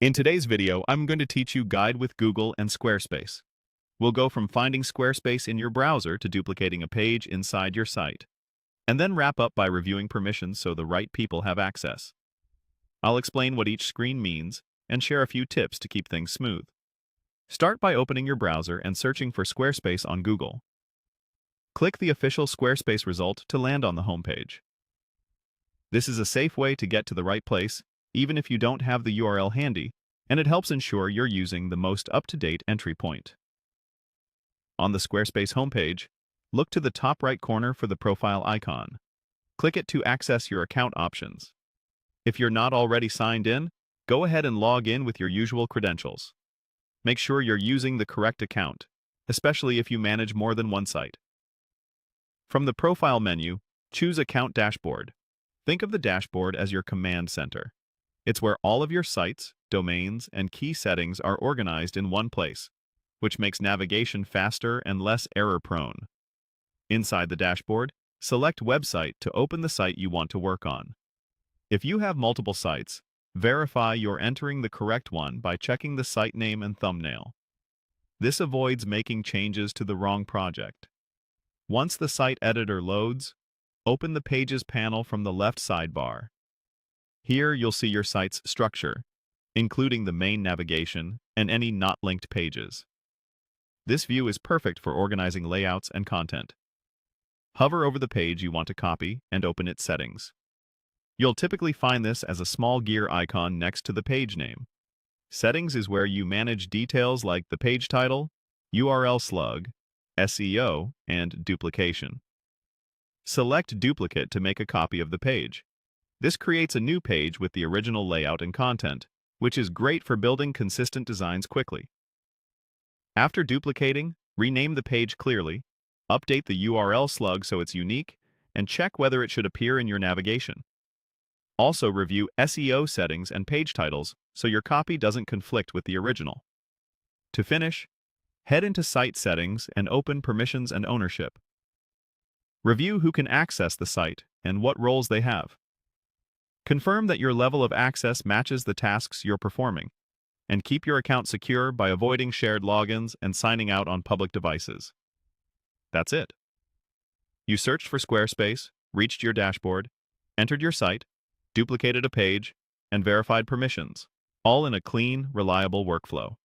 In today's video, I'm going to teach you Guide with Google and Squarespace. We'll go from finding Squarespace in your browser to duplicating a page inside your site, and then wrap up by reviewing permissions so the right people have access. I'll explain what each screen means and share a few tips to keep things smooth. Start by opening your browser and searching for Squarespace on Google. Click the official Squarespace result to land on the homepage. This is a safe way to get to the right place, even if you don't have the URL handy, and it helps ensure you're using the most up-to-date entry point. On the Squarespace homepage, look to the top right corner for the profile icon. Click it to access your account options. If you're not already signed in, go ahead and log in with your usual credentials. Make sure you're using the correct account, especially if you manage more than one site. From the Profile menu, choose Account Dashboard. Think of the dashboard as your command center. It's where all of your sites, domains, and key settings are organized in one place, which makes navigation faster and less error-prone. Inside the dashboard, select Website to open the site you want to work on. If you have multiple sites, verify you're entering the correct one by checking the site name and thumbnail. This avoids making changes to the wrong project. Once the site editor loads, open the Pages panel from the left sidebar. Here you'll see your site's structure, including the main navigation and any not linked pages. This view is perfect for organizing layouts and content. Hover over the page you want to copy and open its settings. You'll typically find this as a small gear icon next to the page name. Settings is where you manage details like the page title, URL slug, SEO, and duplication. Select Duplicate to make a copy of the page. This creates a new page with the original layout and content, which is great for building consistent designs quickly. After duplicating, rename the page clearly, update the URL slug so it's unique, and check whether it should appear in your navigation. Also review SEO settings and page titles so your copy doesn't conflict with the original. To finish, head into Site Settings and open Permissions and Ownership. Review who can access the site and what roles they have. Confirm that your level of access matches the tasks you're performing, and keep your account secure by avoiding shared logins and signing out on public devices. That's it. You searched for Squarespace, reached your dashboard, entered your site, duplicated a page, and verified permissions, all in a clean, reliable workflow.